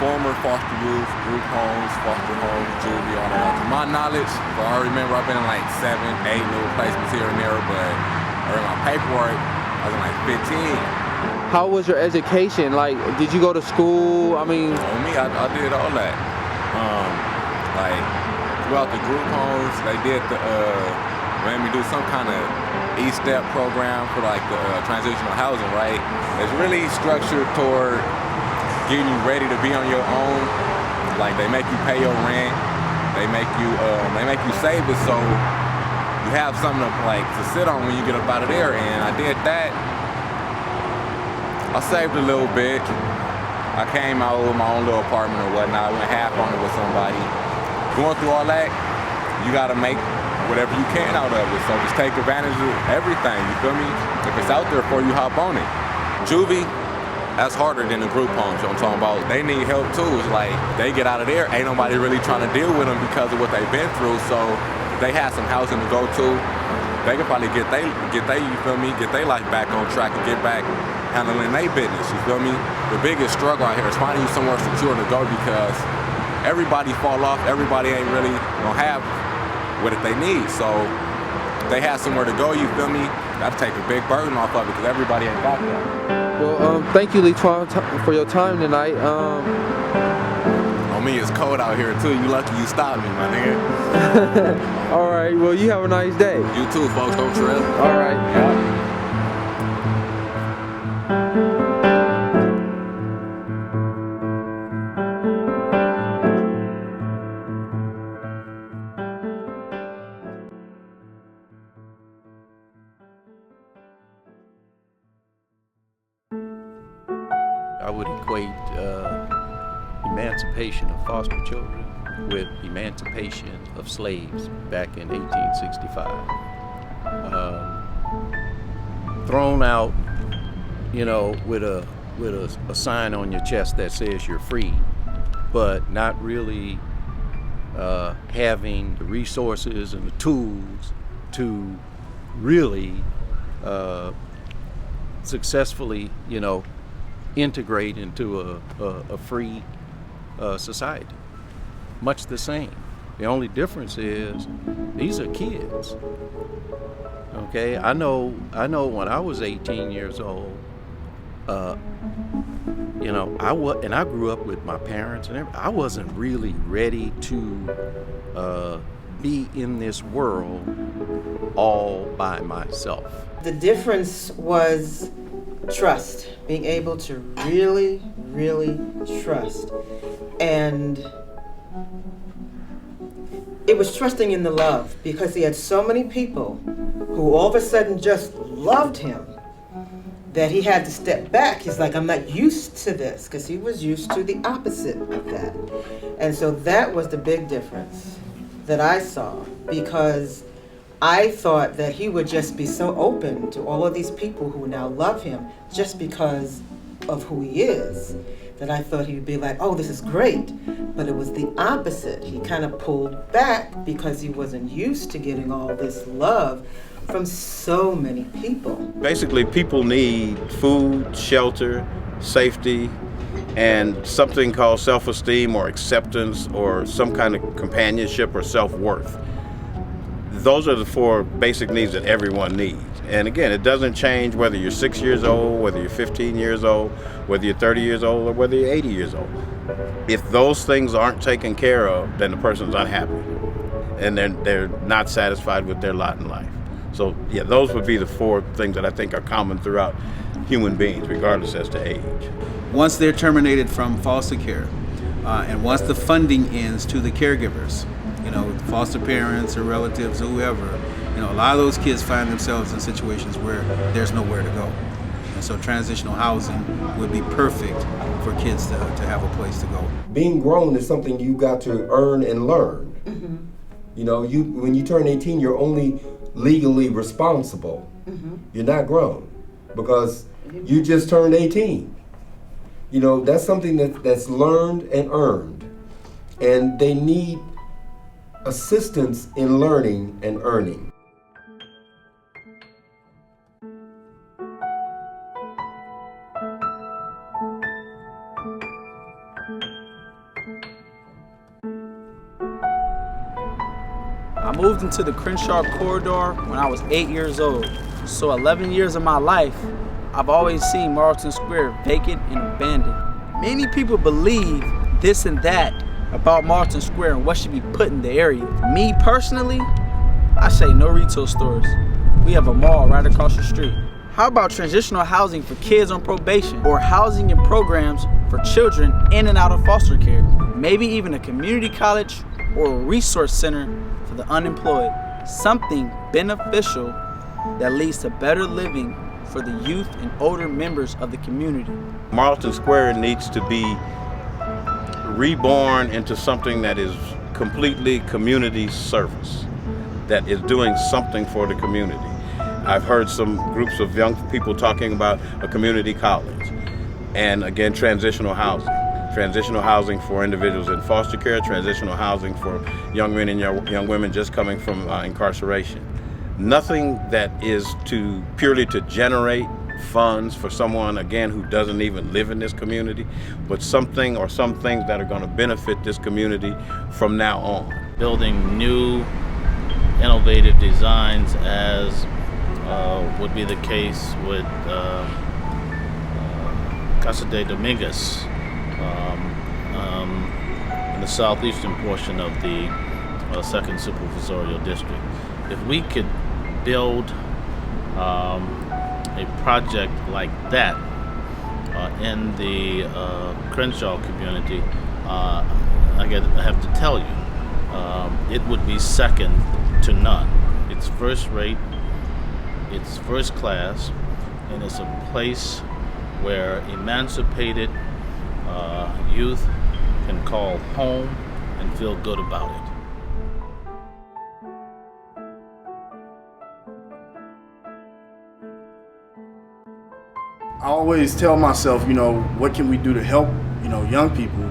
former foster youth, group homes, foster homes, juvie, all that. To my knowledge, but I remember I've been in like 7, 8 new placements here and there, but in my paperwork, I was in like 15. How was your education? Like, did you go to school? I mean, On me, I did all that. Like throughout the group homes, they did made me do some kind of E-step program for like the transitional housing, right? It's really structured toward getting you ready to be on your own. Like they make you pay your rent, they make you save it so you have something to sit on when you get up out of there. And I did that. I saved a little bit. I came out with my own little apartment or whatnot. I went half on it with somebody. Going through all that, you gotta make whatever you can out of it. So just take advantage of everything, you feel me? If it's out there for you, hop on it. Juvie, that's harder than the group homes, you know what I'm talking about? They need help too. It's like they get out of there, ain't nobody really trying to deal with them because of what they've been through. So if they have some housing to go to, they can probably get their life back on track and get back handling their business, you feel me? The biggest struggle out here is finding you somewhere secure to go because everybody fall off, everybody ain't really gonna have what they need. So if they have somewhere to go, you feel me? That'll take a big burden off of it because everybody ain't got that. well, thank you, Leetron, for your time tonight. On me, it's cold out here too. You lucky you stopped me, my nigga. All right, well, you have a nice day. You too, folks. Don't trip. All right. Yeah. I would equate emancipation of foster children with emancipation of slaves back in 1865. Thrown out, with a sign on your chest that says you're free, but not really having the resources and the tools to really successfully, integrate into a free society. Much the same. The only difference is these are kids. Okay, I know when I was 18 years old, I grew up with my parents and everything. I wasn't really ready to be in this world all by myself. The difference was trust, being able to really, really trust. And it was trusting in the love because he had so many people who all of a sudden just loved him that he had to step back. He's like, I'm not used to this, because he was used to the opposite of that. And so that was the big difference that I saw, because I thought that he would just be so open to all of these people who now love him just because of who he is, that I thought he would be like, oh, this is great. But it was the opposite. He kind of pulled back because he wasn't used to getting all this love from so many people. Basically, people need food, shelter, safety, and something called self-esteem or acceptance or some kind of companionship or self-worth. Those are the 4 basic needs that everyone needs. And again, it doesn't change whether you're 6 years old, whether you're 15 years old, whether you're 30 years old, or whether you're 80 years old. If those things aren't taken care of, then the person's unhappy and they're not satisfied with their lot in life. So yeah, those would be the 4 things that I think are common throughout human beings, regardless as to age. Once they're terminated from foster care, and once the funding ends to the caregivers, foster parents or relatives or whoever, a lot of those kids find themselves in situations where there's nowhere to go. And so transitional housing would be perfect for kids to have a place to go. Being grown is something you got to earn and learn. Mm-hmm. When you turn 18, you're only legally responsible. Mm-hmm. You're not grown because you just turned 18. That's something that's learned and earned. And they need assistance in learning and earning. I moved into the Crenshaw corridor when I was 8 years old. So 11 years of my life, I've always seen Marlton Square vacant and abandoned. Many people believe this and that about Marlton Square and what should be put in the area. Me personally, I say no retail stores. We have a mall right across the street. How about transitional housing for kids on probation, or housing and programs for children in and out of foster care? Maybe even a community college or a resource center for the unemployed. Something beneficial that leads to better living for the youth and older members of the community. Marlton Square needs to be reborn into something that is completely community service, that is doing something for the community. I've heard some groups of young people talking about a community college, and again, transitional housing. Transitional housing for individuals in foster care, transitional housing for young men and young women just coming from incarceration. Nothing that is purely to generate funds for someone, again, who doesn't even live in this community, but something or some things that are going to benefit this community from now on. Building new, innovative designs, as would be the case with Casa de Dominguez in the southeastern portion of the 2nd Supervisorial District. If we could build a project like that in the Crenshaw community, I have to tell you, it would be second to none. It's first rate, it's first class, and it's a place where emancipated youth can call home and feel good about it. I always tell myself, what can we do to help, young people?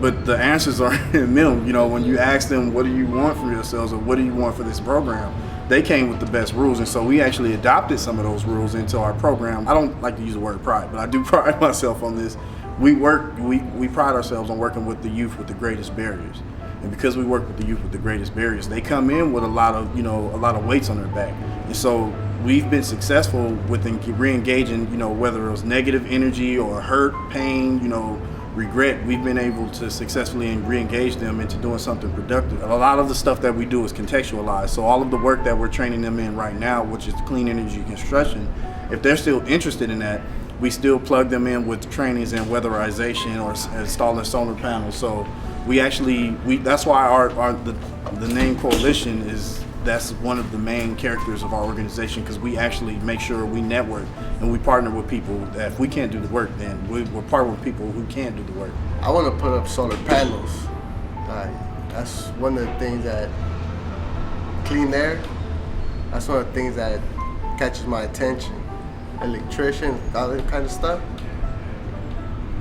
But the answers are in them. When you ask them, what do you want for yourselves, or what do you want for this program? They came with the best rules, and so we actually adopted some of those rules into our program. I don't like to use the word pride, but I do pride myself on this. We pride ourselves on working with the youth with the greatest barriers. And because we work with the youth with the greatest barriers, they come in with a lot of weights on their back. And so we've been successful with re-engaging, whether it was negative energy or hurt, pain, regret. We've been able to successfully re-engage them into doing something productive. A lot of the stuff that we do is contextualized. So all of the work that we're training them in right now, which is clean energy construction, if they're still interested in that, we still plug them in with trainings in weatherization or installing solar panels. So that's why the name Coalition that's one of the main characters of our organization, because we actually make sure we network and we partner with people that if we can't do the work, then we're partnering with people who can do the work. I want to put up solar panels. That's one of the things that clean air. That's one of the things that catches my attention. Electrician, all that kind of stuff.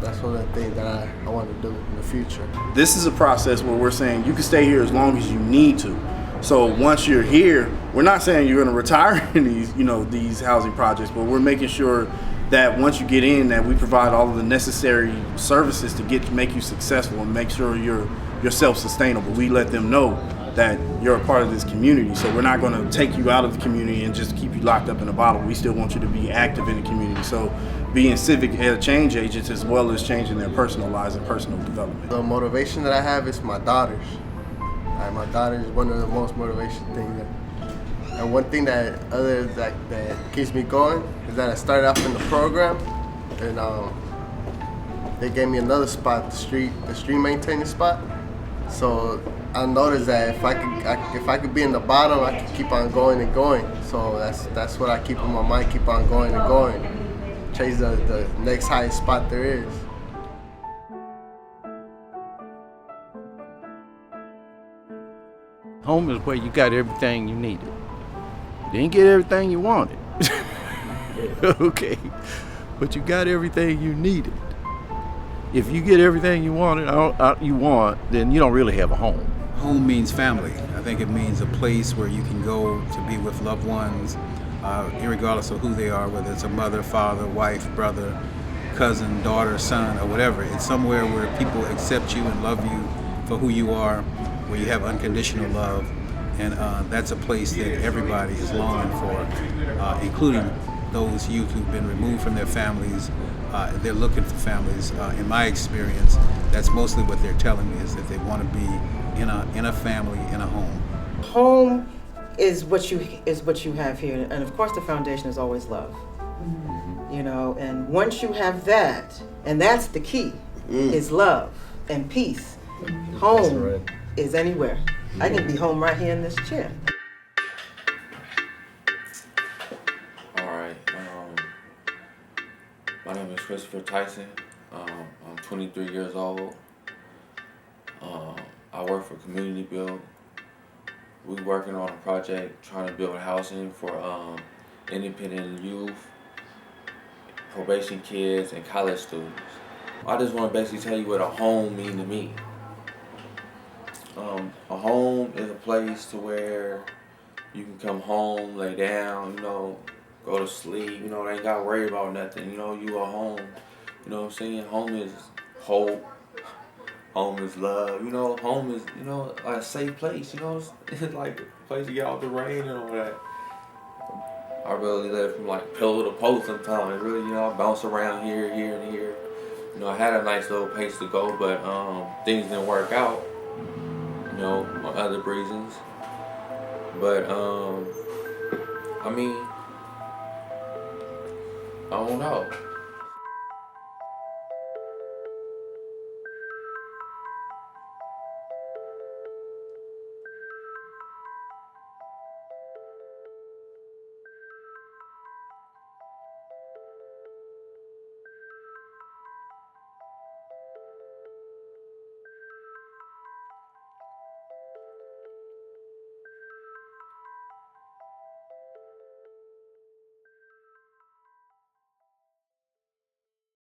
That's one of the things that I want to do in the future. This is a process where we're saying you can stay here as long as you need to. So once you're here, we're not saying you're going to retire in these housing projects, but we're making sure that once you get in, that we provide all of the necessary services to make you successful and make sure you're self-sustainable. We let them know that you're a part of this community. So we're not going to take you out of the community and just keep you locked up in a bottle. We still want you to be active in the community. So being civic change agents as well as changing their personal lives and personal development. The motivation that I have is my daughters. My daughter is one of the most motivation things. And one thing that keeps me going is that I started off in the program, and they gave me another spot, the street maintenance spot. So I noticed that if I could be in the bottom, I could keep on going and going. So that's what I keep in my mind, keep on going and going. Chase the next highest spot there is. Home is where you got everything you needed. You didn't get everything you wanted. Okay, but you got everything you needed. If you get everything you wanted, then you don't really have a home. Home means family. I think it means a place where you can go to be with loved ones, irregardless of who they are, whether it's a mother, father, wife, brother, cousin, daughter, son, or whatever. It's somewhere where people accept you and love you for who you are, where you have unconditional love, And that's a place that everybody is longing for, including those youth who've been removed from their families. They're looking for families. In my experience, that's mostly what they're telling me, is that they want to be in a family, in a home. Home is what you have here, and of course the foundation is always love. You know, and once you have that, and that's the key, is love and peace. Home is anywhere. I can be home right here in this chair. All right. My name is Christopher Tyson. I'm 23 years old. I work for Community Build. We're working on a project trying to build housing for independent youth, probation kids, and college students. I just want to basically tell you what a home means to me. A home is a place to where you can come home, lay down, you know, go to sleep, you know, they ain't got to worry about nothing, you know, you are home. You know what I'm saying? Home is hope. Home is love. You know, home is, you know, like a safe place, you know, it's like a place to get out the rain and all that. I really live from like pillow to post sometimes. Really, you know, I bounce around here, here, and here. You know, I had a nice little place to go, but things didn't work out, you know, for other reasons. But, I mean, I don't know.